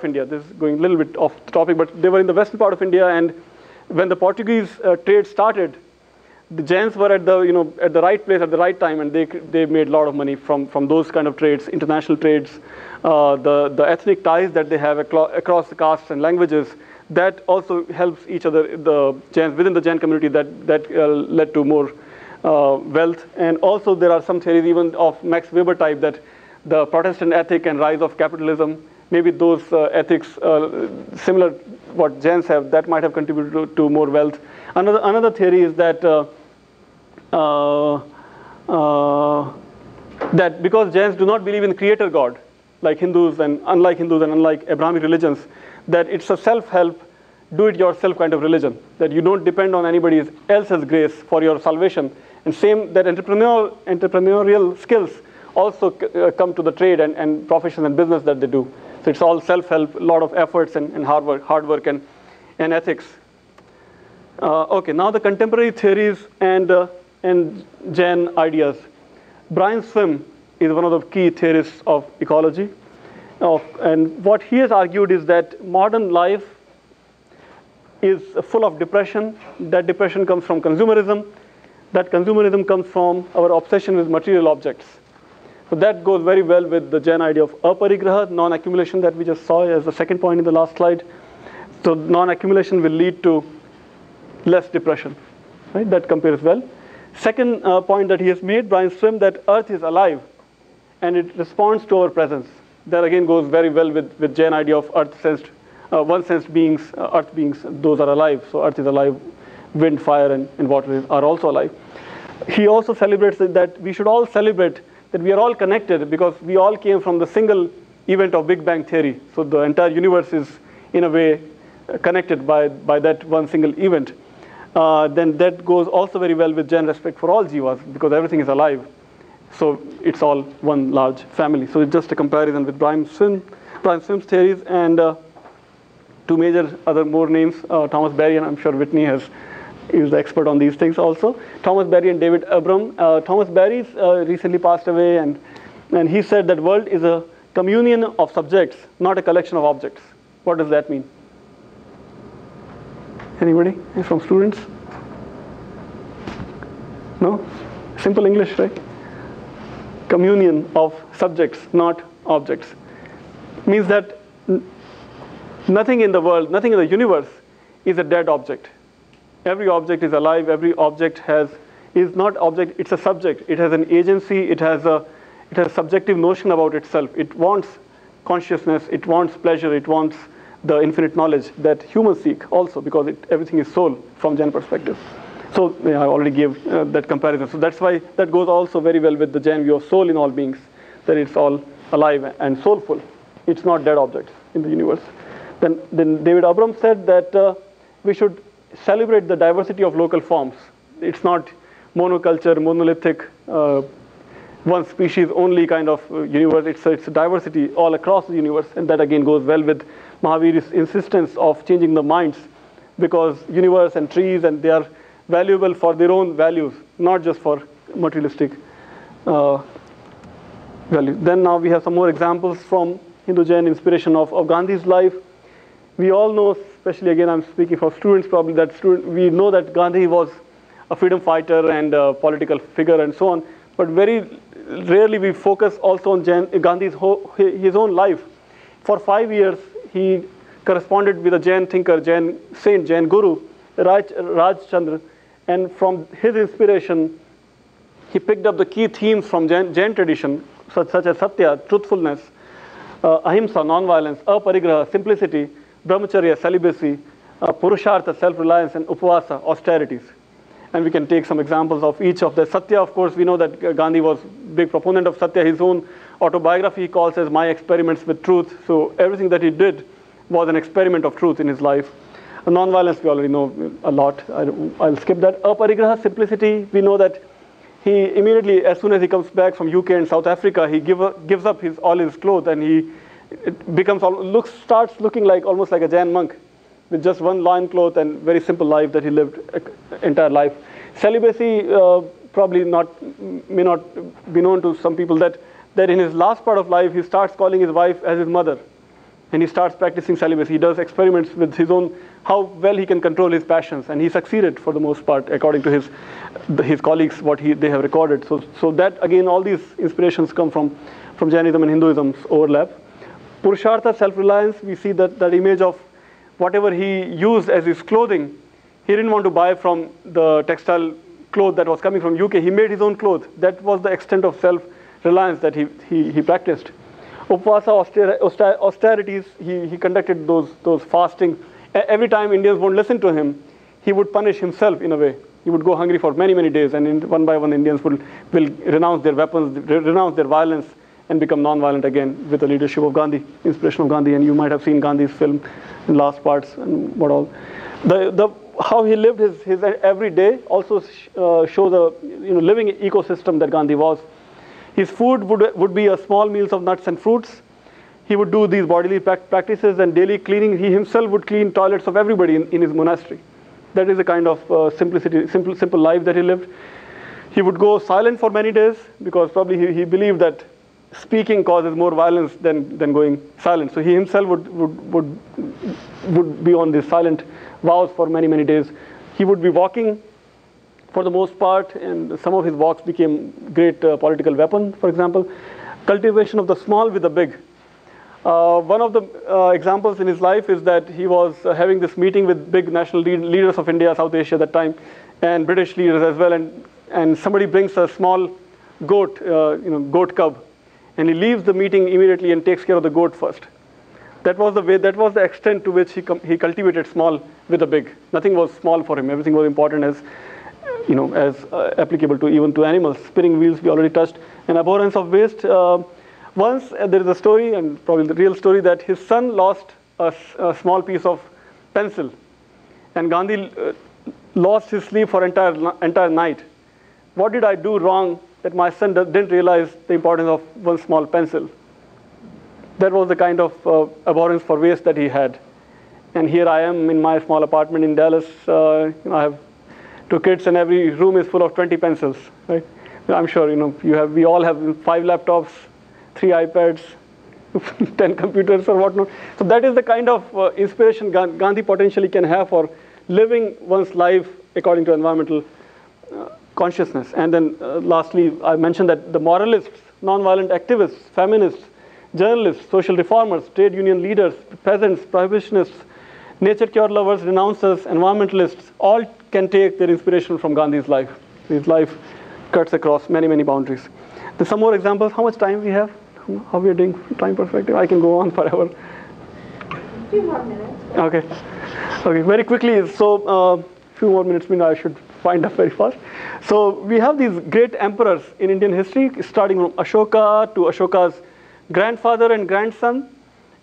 India. This is going a little bit off the topic, but they were in the western part of India, and when the Portuguese trade started, the Jains were at the right place at the right time, and they made a lot of money from those kind of trades, international trades, the ethnic ties that they have across the castes and languages. That also helps each other, the Jains within the Jain community, that led to more wealth. And also there are some theories even of Max Weber type, that the Protestant ethic and rise of capitalism, maybe those ethics similar what Jains have, that might have contributed to more wealth. Another theory is that that because Jains do not believe in creator God, like Hindus and unlike Abrahamic religions, that it's a self-help, do-it-yourself kind of religion, that you don't depend on anybody else's grace for your salvation. And same, that entrepreneurial skills also come to the trade and profession and business that they do. So it's all self-help, a lot of efforts and hard work and ethics. Okay, now the contemporary theories and Jain ideas. Brian Swim is one of the key theorists of ecology. And what he has argued is that modern life is full of depression. That depression comes from consumerism. That consumerism comes from our obsession with material objects. So that goes very well with the Jain idea of aparigraha, non-accumulation, that we just saw as the second point in the last slide. So non-accumulation will lead to less depression, right? That compares well. Second point that he has made, Brian Swim, that Earth is alive and it responds to our presence. That again goes very well with Jain idea of earth-sensed, one-sensed beings, earth beings, those are alive. So Earth is alive, wind, fire, and water are also alive. He also celebrates that we should all celebrate that we are all connected because we all came from the single event of Big Bang theory. So the entire universe is, in a way, connected by that one single event. Then that goes also very well with Jain respect for all jivas, because everything is alive. So it's all one large family. So it's just a comparison with Brian Swim's theories, and two major other more names, Thomas Berry, and I'm sure Whitney is the expert on these things also. Thomas Berry and David Abram. Thomas Berry recently passed away, and he said that world is a communion of subjects, not a collection of objects. What does that mean? Anybody from students? No? Simple English, right? Communion of subjects, not objects. Means that nothing in the world, nothing in the universe is a dead object. Every object is alive. Every object is not object, it's a subject. It has an agency. It has a subjective notion about itself. It wants consciousness. It wants pleasure. It wants the infinite knowledge that humans seek also, because everything is soul from Jain perspective. So I already gave that comparison. So that's why that goes also very well with the Jain view of soul in all beings, that it's all alive and soulful. It's not dead objects in the universe. Then David Abram said that we should celebrate the diversity of local forms. It's not monoculture, monolithic, one species only kind of universe. It's a diversity all across the universe, and that again goes well with Mahavir's insistence of changing the minds, because universe and trees, and they are valuable for their own values, not just for materialistic values. Then now we have some more examples from Hindu-Jain inspiration of Gandhi's life. We all know, especially again I'm speaking for students probably, we know that Gandhi was a freedom fighter and a political figure and so on, but very rarely we focus also on Gandhi's his own life. For 5 years he corresponded with a Jain thinker, Jain saint, Jain guru, Raj Chandra, and from his inspiration he picked up the key themes from Jain tradition, such as satya, truthfulness, ahimsa, non-violence, aparigraha, simplicity, brahmacharya, celibacy, purushartha, self-reliance, and upavasa, austerities. And we can take some examples of each of the. Satya, of course, we know that Gandhi was a big proponent of Satya. His own autobiography he calls as My Experiments with Truth. So everything that he did was an experiment of truth in his life. Non-violence, we already know a lot. I'll skip that. Aparigraha, simplicity, we know that he immediately, as soon as he comes back from UK and South Africa, he gives up all his clothes, and he starts looking like almost like a Jain monk, with just one loincloth and very simple life that he lived entire life. Celibacy probably may not be known to some people, that in his last part of life he starts calling his wife as his mother. and he starts practicing celibacy. He does experiments with his own, how well he can control his passions, and he succeeded for the most part, according to his colleagues, what they have recorded. So that, again, all these inspirations come from Jainism and Hinduism's overlap. Purushartha, self-reliance, we see that image of whatever he used as his clothing, he didn't want to buy from the textile cloth that was coming from UK. He made his own clothes. That was the extent of self-reliance that he practiced. Upvasa, austerities, he conducted those fasting. Every time Indians won't listen to him, he would punish himself in a way. He would go hungry for many, many days, and one by one Indians will renounce their weapons, renounce their violence, and become non-violent again with the leadership of Gandhi, inspiration of Gandhi. And you might have seen Gandhi's film in last parts and what all. How he lived his every day also shows a living ecosystem that Gandhi was. His food would be a small meals of nuts and fruits. He would do these bodily practices and daily cleaning. He himself would clean toilets of everybody in his monastery. That is the kind of simple life that he lived. He would go silent for many days because probably he believed that speaking causes more violence than going silent. So he himself would be on these silent vows for many, many days. He would be walking for the most part, and some of his walks became great political weapon. For example, cultivation of the small with the big. One of the examples in his life is that he was having this meeting with big national leaders of India, South Asia at that time, and British leaders as well. And somebody brings a small goat, goat cub, and he leaves the meeting immediately and takes care of the goat first. That was the extent to which he cultivated small with the big. Nothing was small for him. Everything was important as applicable to even to animals. Spinning wheels we already touched. And abhorrence of waste. Once there is a story, and probably the real story, that his son lost a small piece of pencil, and Gandhi lost his sleep for entire night. What did I do wrong that my son didn't realize the importance of one small pencil? That was the kind of abhorrence for waste that he had. And here I am in my small apartment in Dallas. I have 2 kids, and every room is full of 20 pencils. Right? I'm sure we all have 5 laptops, 3 iPads, 10 computers or whatnot. So that is the kind of inspiration Gandhi potentially can have for living one's life according to environmental consciousness. And then lastly, I mentioned that the moralists, non-violent activists, feminists, journalists, social reformers, trade union leaders, peasants, prohibitionists, nature cure lovers, renouncers, environmentalists, all can take their inspiration from Gandhi's life. His life cuts across many, many boundaries. There's some more examples. How much time we have? How we are doing from time perspective? I can go on forever. A few more minutes. Okay. Very quickly. So, few more minutes mean I should find up very fast. So we have these great emperors in Indian history, starting from Ashoka to Ashoka's grandfather and grandson,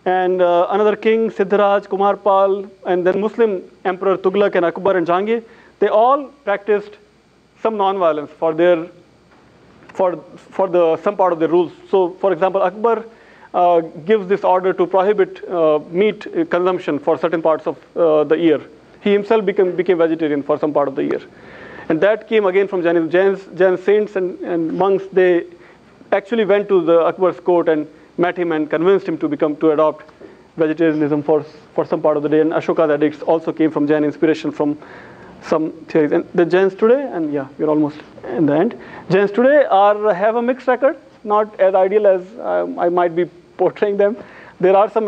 and another king, Siddharaj, Kumarpal, and then Muslim emperor Tughlaq and Akbar and Jahangir. They all practiced some non-violence for some part of their rules. So, for example, Akbar gives this order to prohibit meat consumption for certain parts of the year. He himself became vegetarian for some part of the year. And that came again from Jainism. Jain saints and monks, they actually went to the Akbar's court and met him and convinced him to adopt vegetarianism for some part of the day. And Ashoka's edicts also came from Jain inspiration from some theories. And the Jains today, and yeah, we're almost in the end. Jains today have a mixed record, not as ideal as I might be portraying them. There are some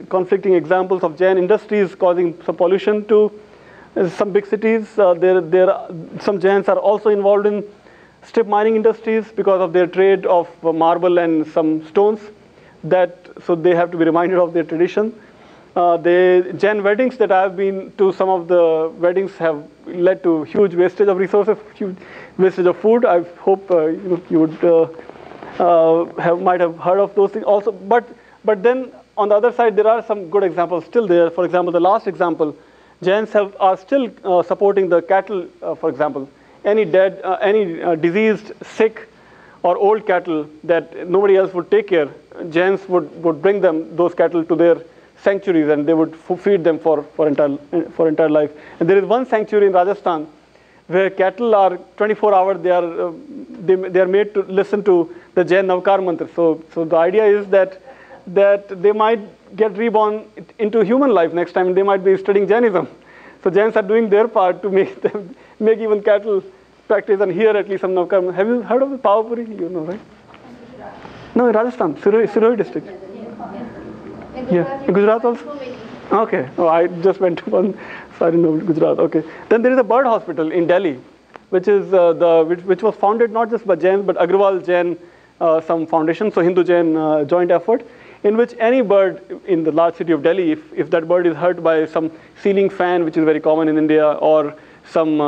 conflicting examples of Jain industries causing some pollution to some big cities. Some Jains are also involved in strip mining industries because of their trade of marble and some stones. So they have to be reminded of their tradition. The Jain weddings that I have been to, some of the weddings have led to huge wastage of resources, huge wastage of food. I hope you would might have heard of those things also. But then on the other side, there are some good examples still there. For example, the last example, Jains are still supporting the cattle, for example. Any dead, any diseased, sick, or old cattle that nobody else would take care, Jains would bring those cattle to their sanctuaries, and they would feed them for entire life. And there is one sanctuary in Rajasthan where cattle are 24 hours. They are made to listen to the Jain Navkar mantra. So the idea is that they might get reborn into human life next time. They might be studying Jainism. So Jains are doing their part to make them make even cattle practice. And here at least some Navkarma. Have you heard of the Pavapuri? You know, right? No, in Rajasthan, Siroi district. Yeah, in Gujarat also. Okay. Oh, I just went to one, so I didn't know Gujarat. Okay. Then there is a bird hospital in Delhi, which is which was founded not just by Jains but Agrawal Jain, some foundation, so Hindu Jain joint effort, in which any bird in the large city of Delhi, if that bird is hurt by some ceiling fan, which is very common in India, or some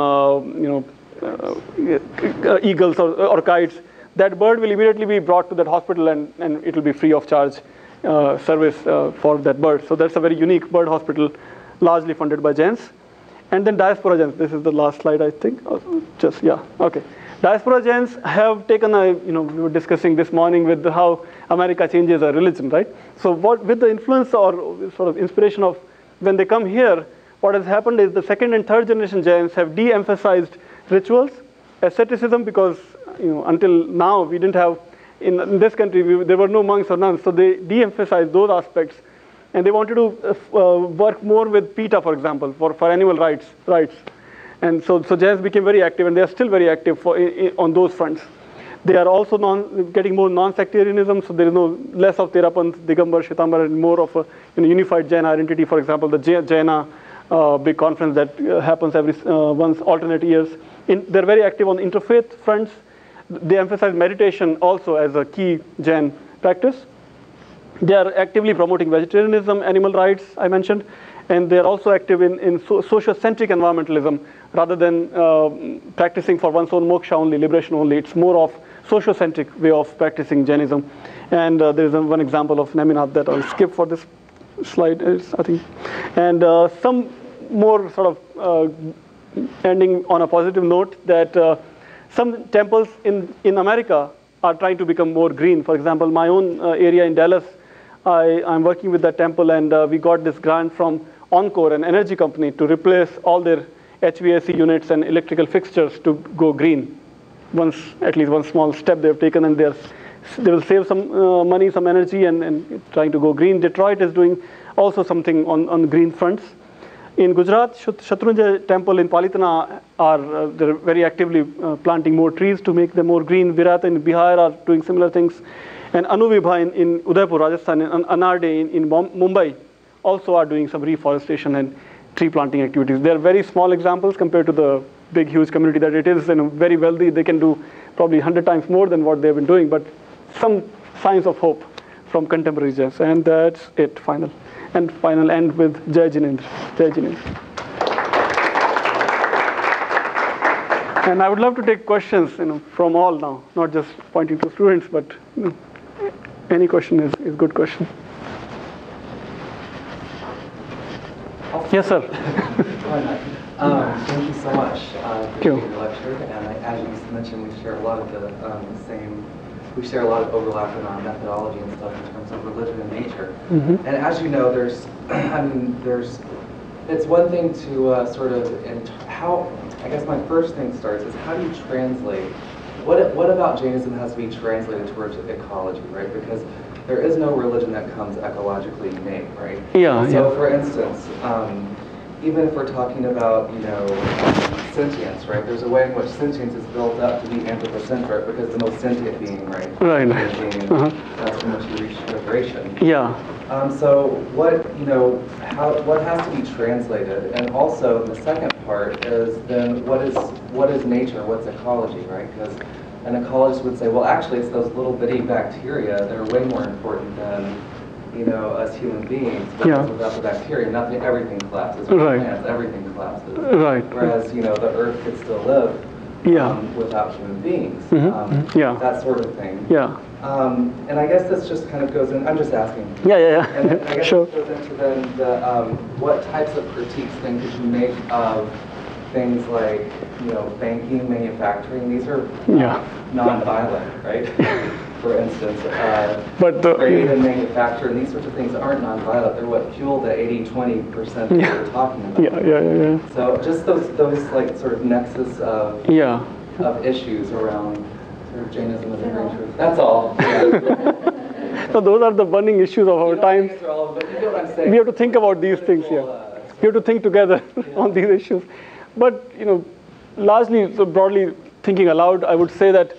eagles or kites, that bird will immediately be brought to that hospital, and it will be free of charge service for that bird. So that's a very unique bird hospital, largely funded by Jains. And then diaspora Jains. This is the last slide, I think. Just yeah, okay. Diaspora Jains have taken a, we were discussing this morning with how America changes a religion, right? So with the influence or sort of inspiration of when they come here, what has happened is the second and third generation Jains have de-emphasized rituals, asceticism, because until now we didn't have, in this country there were no monks or nuns, so they de-emphasized those aspects. And they wanted to work more with PETA, for example, for animal rights. And so Jains became very active, and they are still very active on those fronts. They are also getting more non-sectarianism, so there is less of Therapant, Digambar, Shwetambar, and more of a unified Jain identity. For example, the Jaina big conference that happens every once alternate years. They're very active on interfaith fronts. They emphasize meditation also as a key Jain practice. They are actively promoting vegetarianism, animal rights, I mentioned, and they are also active in socio-centric environmentalism rather than practicing for one's own moksha only, liberation only. It's more of socio-centric way of practicing Jainism. And there is one example of Neminath that I'll skip for this slide, I think. And some more sort of ending on a positive note that some temples in America are trying to become more green. For example, my own area in Dallas, I'm working with that temple, and we got this grant from Encore, an energy company, to replace all their HVAC units and electrical fixtures to go green. At least one small step they've taken, and they will save some money, some energy, and trying to go green. Detroit is doing also something on green fronts. In Gujarat, Shatrunjay temple in Palitana they're very actively planting more trees to make them more green. Virat in Bihar are doing similar things. And Anuvibha in Udaipur, Rajasthan, and Anarde in Mumbai also are doing some reforestation and tree planting activities. They are very small examples compared to the big, huge community that it is, and very wealthy. They can do probably 100 times more than what they've been doing, but some signs of hope from contemporary Jains. And that's it, final end with Jai Jinendra. Jai Jinendra. And I would love to take questions from all now, not just pointing to students, but any question is good question. Yes, sir. Thank you so much for your lecture. And as you mentioned, we share a lot of we share a lot of overlap in our methodology and stuff in terms of religion and nature. Mm-hmm. And as you know, it's one thing to I guess my first thing starts is how do you translate, what about Jainism has to be translated towards ecology, right? Because there is no religion that comes ecologically innate, right? Yeah. So for instance, even if we're talking about, sentience, right? There's a way in which sentience is built up to be anthropocentric because the most sentient being, right? Right. That's from which you reach liberation. Yeah. So what has to be translated, and also the second part is then what is nature? What's ecology, right? Because an ecologist would say, well, actually, it's those little bitty bacteria that are way more important than us human beings. Because without the bacteria, everything collapses. Right. Plants, everything collapses. Right. Whereas the earth could still live without human beings. That sort of thing. Yeah. And I guess this just kind of goes in. I'm just asking. Yeah. And I guess sure. It goes into then what types of critiques then could you make of things like banking, manufacturing? These are non-violent, right? For instance, trade and manufacture, and these sorts of things aren't non-violent. They're what fuel the 80-20% that we're talking about. Yeah. So just those like sort of nexus of issues around sort of Jainism and the Green Truth. That's all. Yeah. So those are the burning issues of our time. Answer all of them, but you know what I'm saying. We have to think about these things here. We have to think together on these issues. But largely, so broadly thinking aloud, I would say that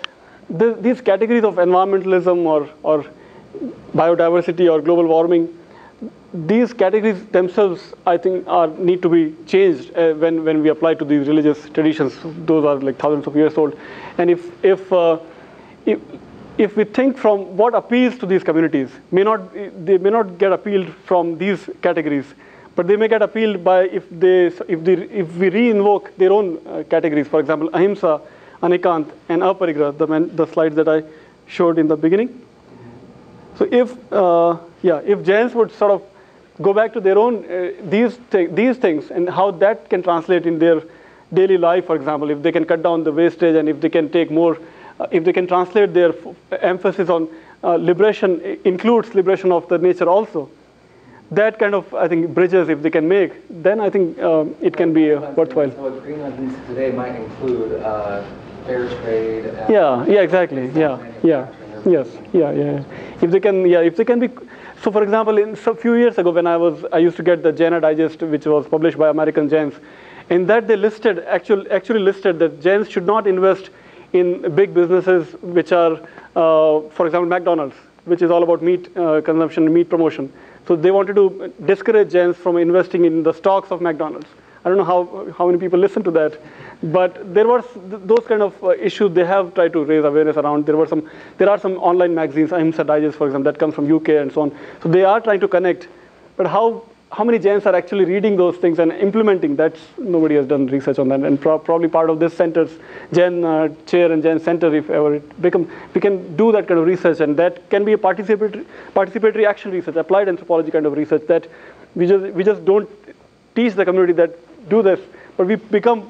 these categories of environmentalism or biodiversity or global warming, these categories themselves, I think, need to be changed when we apply to these religious traditions. Those are like thousands of years old. And if we think from what appeals to these communities, they may not get appealed from these categories, but they may get appealed by if we re-invoke their own categories. For example, ahimsa, anikant, and aparigraha, the slides that I showed in the beginning. So if Jains would sort of go back to their own these things and how that can translate in their daily life, for example, if they can cut down the wastage and if they can take more, if they can translate their emphasis on liberation includes liberation of the nature also, that kind of, I think, bridges if they can make, then I think it can be worthwhile. So what green lens today might include fair trade. And yeah, exactly. Yeah. If they can be. So, for example, in a few years ago, when I used to get the Jaina Digest, which was published by American Jains. In that, they actually listed that Jains should not invest in big businesses which are, for example, McDonald's, which is all about meat consumption, meat promotion. So they wanted to discourage Jains from investing in the stocks of McDonald's. I don't know how many people listen to that, but there were those kind of issues they have tried to raise awareness around. There are some online magazines, Ahimsa Digest, for example, that comes from UK and so on. So they are trying to connect, but how many Jains are actually reading those things and implementing? Nobody has done research on that, and probably part of this center's Jain chair and Jain center, if ever it become, we can do that kind of research, and that can be a participatory action research, applied anthropology kind of research that we just don't teach the community that do this, but we become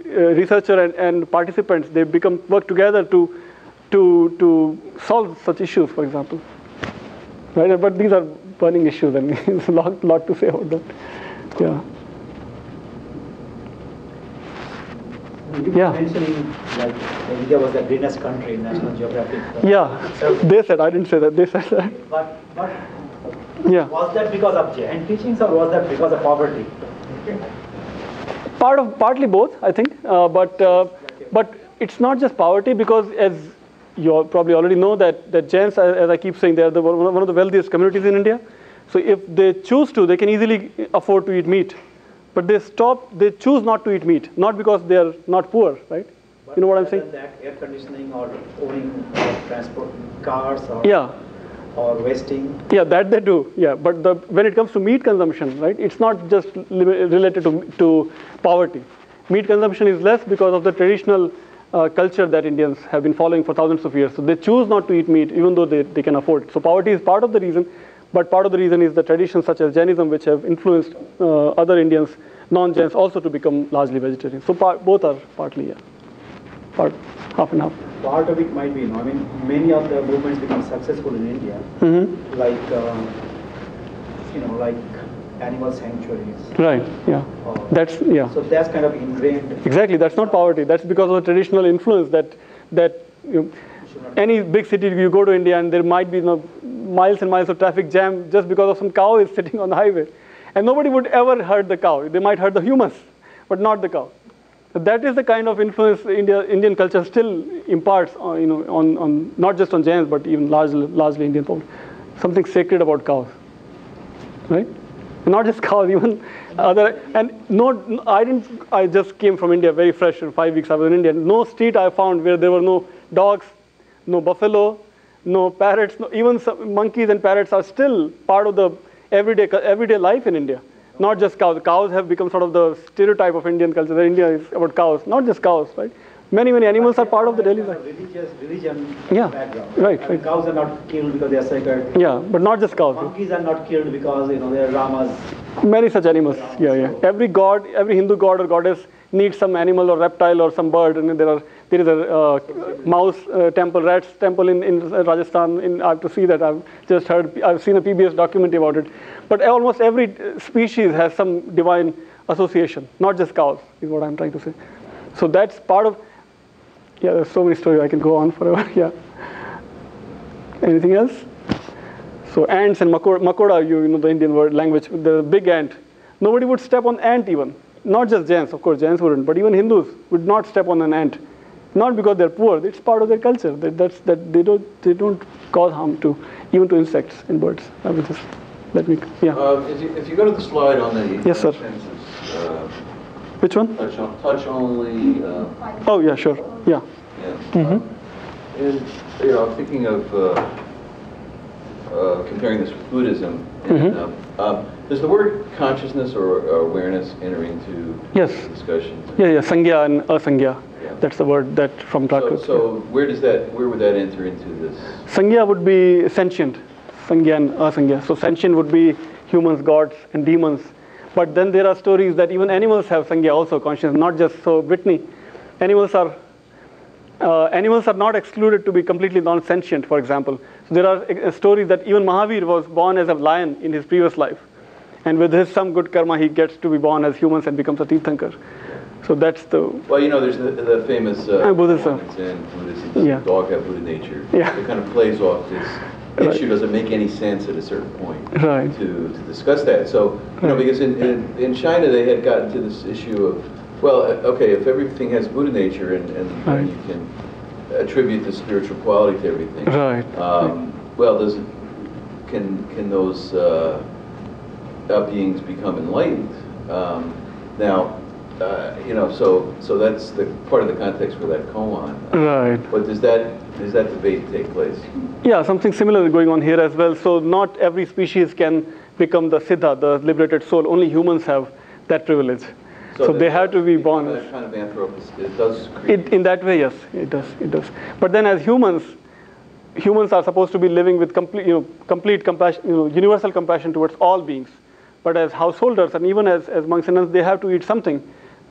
researcher and participants. They work together to solve such issues, for example. Right, but these are burning issues, and there's a lot to say about that. Yeah. You were mentioning like India was the greenest country in National Geographic. They said, I didn't say that. They said that. But yeah. Was that because of Jain teachings, or was that because of poverty? Partly both, I think. But it's not just poverty, because as you probably already know that Jains, as I keep saying, they are one of the wealthiest communities in India. So if they choose to, they can easily afford to eat meat. But they choose not to eat meat, not because they are not poor, right? But you know what I'm saying? That air conditioning or owning transport cars or wasting. Yeah, that they do. Yeah, but when it comes to meat consumption, right, it's not just related to poverty. Meat consumption is less because of the traditional culture that Indians have been following for thousands of years. So they choose not to eat meat even though they can afford it. So poverty is part of the reason, but part of the reason is the traditions such as Jainism, which have influenced other Indians, non-Jains, also to become largely vegetarian. So both are partly, half and half. Part of it might be, I mean, many of the movements become successful in India, like animal sanctuaries. Right. Yeah. So that's kind of ingrained. Exactly. That's not poverty. That's because of the traditional influence that any big city you go to India, and there might be miles and miles of traffic jam just because of some cow is sitting on the highway, and nobody would ever hurt the cow. They might hurt the humans, but not the cow. That is the kind of influence Indian culture still imparts, on not just on Jains, but even largely Indian people. Something sacred about cows, right? And not just cows, even other. And I just came from India very fresh. In 5 weeks I was in India. No street I found where there were no dogs, no buffalo, no parrots. Even some monkeys and parrots are still part of the everyday life in India. Not just cows. Cows have become sort of the stereotype of Indian culture. That India is about cows. Not just cows, right? Many animals are part of the daily life. Religion background. Right. Cows are not killed because they are sacred. Yeah, but not just cows. Monkeys are not killed because they are Ramas. Many such animals. Yeah. Every god, every Hindu god or goddess needs some animal or reptile or some bird. And there is a mouse temple, rats temple in Rajasthan. I have to see that. I've seen a PBS documentary about it. But almost every species has some divine association, not just cows, is what I'm trying to say. So that's part of. Yeah, there's so many stories I can go on forever. Yeah. Anything else? So ants and makoda, you know the Indian word language, the big ant. Nobody would step on ant even. Not just Jains, of course, Jains wouldn't, but even Hindus would not step on an ant. Not because they're poor, it's part of their culture. That they don't cause harm to even to insects and birds. I would just let me If you go to the slide on the Yes, sir. census, Which one? touch only. Oh yeah, sure. Yeah. Yeah. And I'm thinking of comparing this with Buddhism. And, does the word consciousness or awareness enter into Yes. the discussion? Yeah. Sangya and asangya. Yeah. That's the word that from Prakrit. So where would that enter into this? Sangya would be sentient. Sangya and asangya. So sentient would be humans, gods, and demons. But then there are stories that even animals have sangya, also consciousness, not just so Whitney. Animals are not excluded to be completely non-sentient, for example. So there are stories that even Mahavir was born as a lion in his previous life. And with his some good karma, he gets to be born as humans and becomes a Tirthankar. So that's the... Well, there's the famous Buddhism. Zen Buddhism, Yeah. dog have Buddha nature. Yeah. It kind of plays off this Right. issue. Doesn't make any sense at a certain point Right. to discuss that. So, because in China they had gotten to this issue of, well, okay, if everything has Buddha nature and Right. you can attribute the spiritual quality to everything. Right. Well, can those beings become enlightened? Now, so that's the part of the context for that koan. Right. But does that debate take place? Yeah, something similar is going on here as well. So not every species can become the Siddha, the liberated soul. Only humans have that privilege. So they have to be born. That kind of anthropos, it does create. In that way, yes, it does. But then as humans are supposed to be living with complete compassion, universal compassion towards all beings. But as householders and even as monks and nuns, they have to eat something.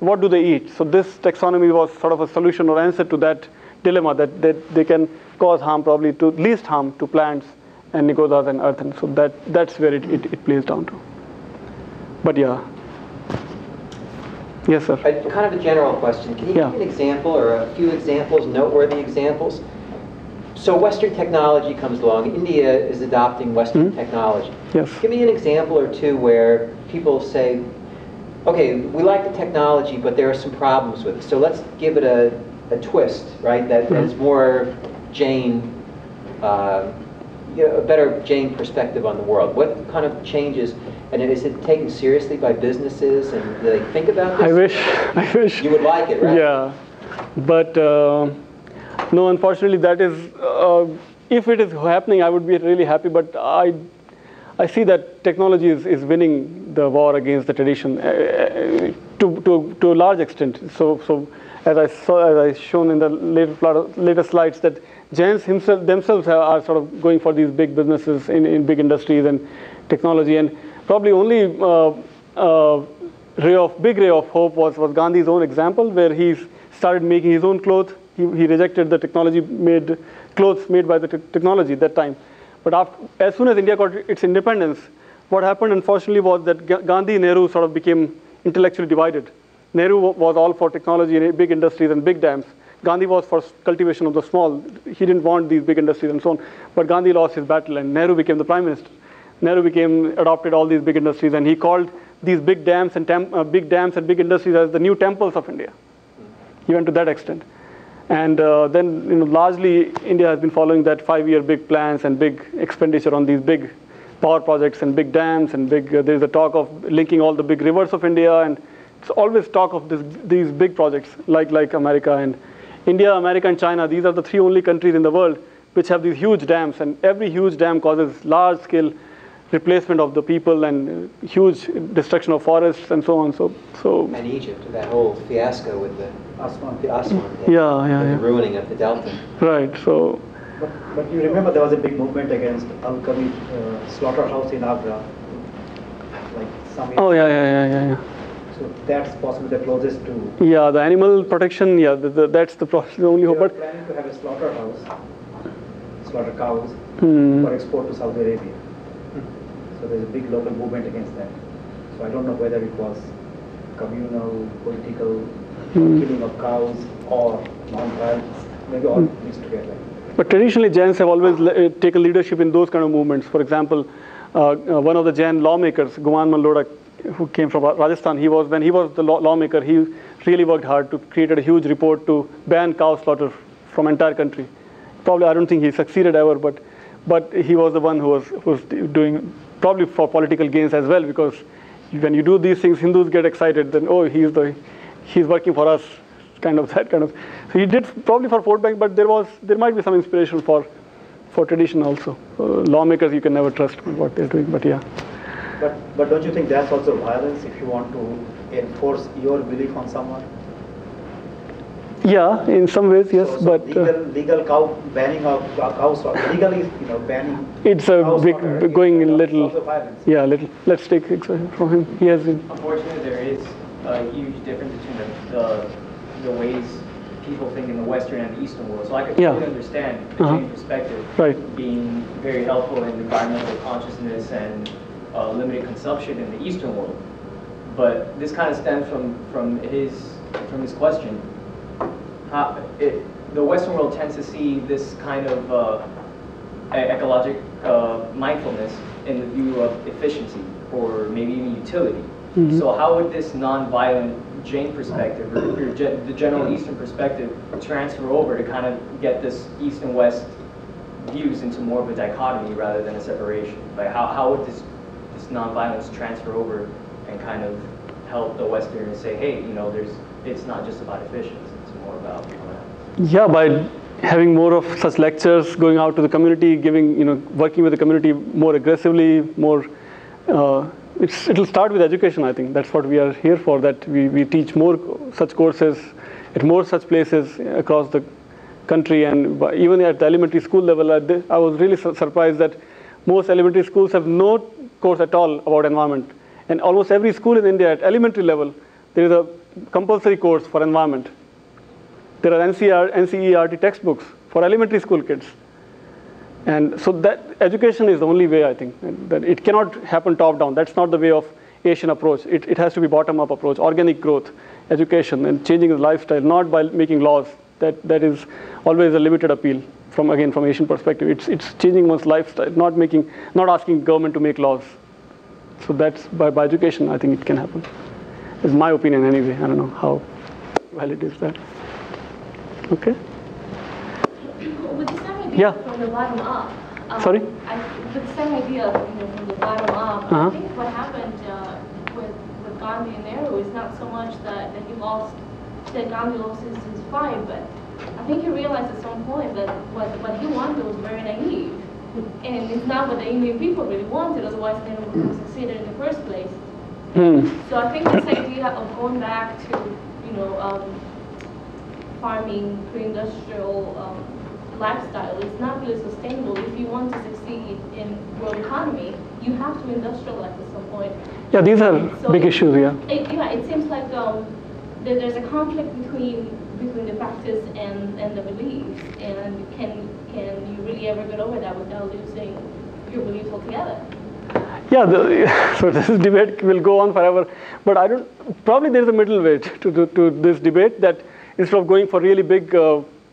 What do they eat? So this taxonomy was sort of a solution or answer to that dilemma that they can cause harm, probably to least harm to plants and nigodas and earth. And so that's where it plays down to. But yeah. Yes, sir. Kind of a general question. Can you give me an example or a few examples, noteworthy examples? So Western technology comes along. India is adopting Western technology. Yes. Give me an example or two where people say, okay, we like the technology, but there are some problems with it. So let's give it a twist, right? That is more Jain, a better Jain perspective on the world. What kind of changes, and is it taken seriously by businesses, and do they think about this? I wish. You would like it, right? Yeah, but no, unfortunately, that is, if it is happening, I would be really happy, but I see that technology is winning the war against the tradition to a large extent. So as I shown in the later slides, that Jains themselves are sort of going for these big businesses in big industries and technology, and probably only big ray of hope was Gandhi's own example, where he started making his own clothes. He rejected the clothes made by the technology at that time. But as soon as India got its independence, what happened, unfortunately, was that Gandhi and Nehru sort of became intellectually divided. Nehru was all for technology and big industries and big dams. Gandhi was for cultivation of the small. He didn't want these big industries and so on. But Gandhi lost his battle, and Nehru became the prime minister. Nehru adopted all these big industries, and he called these big dams and big industries as the new temples of India. He went to that extent. And then, largely, India has been following that 5-year big plans and big expenditure on these big power projects and big dams and there's a talk of linking all the big rivers of India, and it's always talk of these big projects like America and India, America, and China. These are the 3 only countries in the world which have these huge dams, and every huge dam causes large-scale replacement of the people and huge destruction of forests and so on. So and Egypt, that whole fiasco with the Aswan, the ruining of the delta. Right. So. But you remember there was a big movement against Al-Qabi slaughterhouse in Agra, like some. Oh yeah. So that's possibly the closest to. Yeah, the animal protection. Yeah, that's the only hope. They But are planning to have a slaughter cows for export to Saudi Arabia. So there's a big local movement against that. So I don't know whether it was communal, political, killing of cows or non-violence, maybe all mixed together. But traditionally, Jains have always taken leadership in those kind of movements. For example, one of the Jain lawmakers, Guman Malloda, who came from Rajasthan, when he was the lawmaker, he really worked hard to create a huge report to ban cow slaughter from entire country. Probably, I don't think he succeeded ever, but he was the one who was doing, probably for political gains as well, because when you do these things, Hindus get excited. Then, oh, he's working for us, kind of that kind of. So he did probably for vote bank, but there might be some inspiration for tradition also. Lawmakers, you can never trust what they're doing, but yeah. But don't you think that's also violence if you want to enforce your belief on someone? Yeah, in some ways, yes, So but legal cow banning of cow slaughter. Legally, banning. it's a cow big slaughter going is a little. also violence. Yeah, little. Let's take example from him. He has been. Unfortunately, there is a huge difference between the ways people think in the Western and the Eastern world. So I can totally understand the Jain perspective being very helpful in environmental consciousness and limited consumption in the Eastern world. But this kind of stems from his question. The Western world tends to see this kind of ecologic mindfulness in the view of efficiency or maybe even utility. So how would this non-violent Jain perspective or the general Eastern perspective transfer over to kind of get this East and West views into more of a dichotomy rather than a separation? Like how would this non-violence transfer over and kind of help the Westerners say, hey, it's not just about efficiency, it's more about Yeah, by having more of such lectures, going out to the community, working with the community more aggressively, more. It'll start with education, I think. That's what we are here for, that we teach more such courses at more such places across the country. And even at the elementary school level, I was really surprised that most elementary schools have no course at all about environment. And almost every school in India at elementary level, there is a compulsory course for environment. There are NCERT textbooks for elementary school kids. And so that education is the only way, I think, that it cannot happen top down. That's not the way of Asian approach. It has to be bottom up approach, organic growth, education, and changing the lifestyle, not by making laws. That is always a limited appeal from Asian perspective. It's changing one's lifestyle, not asking government to make laws. So that's by education, I think it can happen. It's my opinion anyway. I don't know how valid is that. Okay. With the same idea from the bottom up. Sorry? With the same idea from the bottom up, I think what happened with Gandhi and Nehru is not so much that Gandhi lost his fight, but I think he realized at some point that what he wanted was very naive. And it's not what the Indian people really wanted, otherwise they would have succeeded in the first place. So I think this idea of going back to, farming, pre-industrial lifestyle is not really sustainable. If you want to succeed in world economy, you have to industrialize at some point. Yeah, these are big issues, It seems like there's a conflict between the practice and the beliefs, and can you really ever get over that without losing your beliefs altogether? Yeah, so this debate will go on forever, but probably there's a middle way to this debate, that instead of going for really big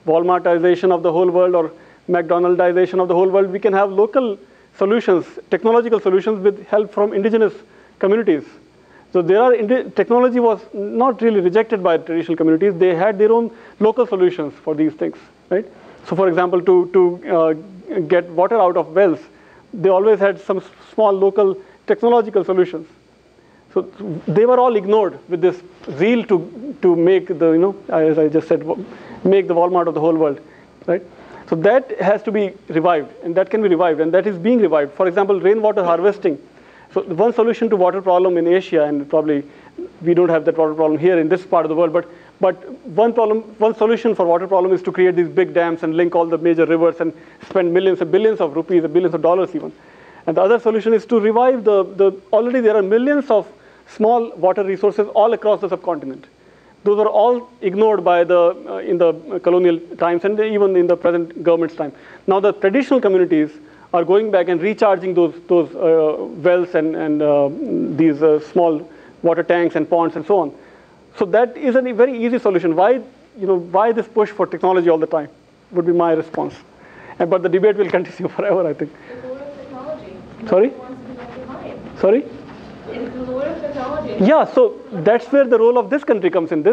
Walmartization of the whole world or McDonaldization of the whole world, we can have local solutions, technological solutions with help from indigenous communities. So technology was not really rejected by traditional communities. They had their own local solutions for these things, right? So for example, to get water out of wells, they always had some small local technological solutions. So they were all ignored with this zeal to make as I just said, make the Walmart of the whole world, right? So that has to be revived, and that can be revived, and that is being revived. For example, rainwater harvesting. So one solution to water problem in Asia, and probably we don't have that water problem here in this part of the world, but one solution for water problem is to create these big dams and link all the major rivers and spend millions and billions of rupees and billions of dollars even. And the other solution is to revive already there are millions of small water resources all across the subcontinent. Those are all ignored by in the colonial times and even in the present government's time. Now the traditional communities are going back and recharging those wells and these small water tanks and ponds and so on. So that is a very easy solution. Why this push for technology all the time? Would be my response. But the debate will continue forever, I think. It's the world of technology. Sorry? Nobody wants to be left behind. Sorry? It's the world of technology. Yeah, so that's where the role of this country comes in.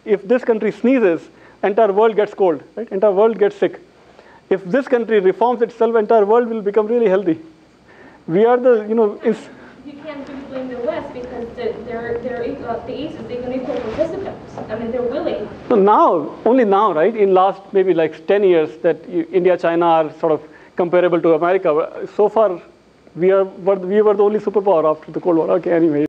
If this country sneezes, entire world gets cold, right? Entire world gets sick. If this country reforms itself, entire world will become really healthy. We are the, You can't really blame the West because the East is even equal participants. I mean, they're willing. So now, only now, right? In last maybe like 10 years that India, China are sort of comparable to America. So far, we were the only superpower after the Cold War. Okay, anyway.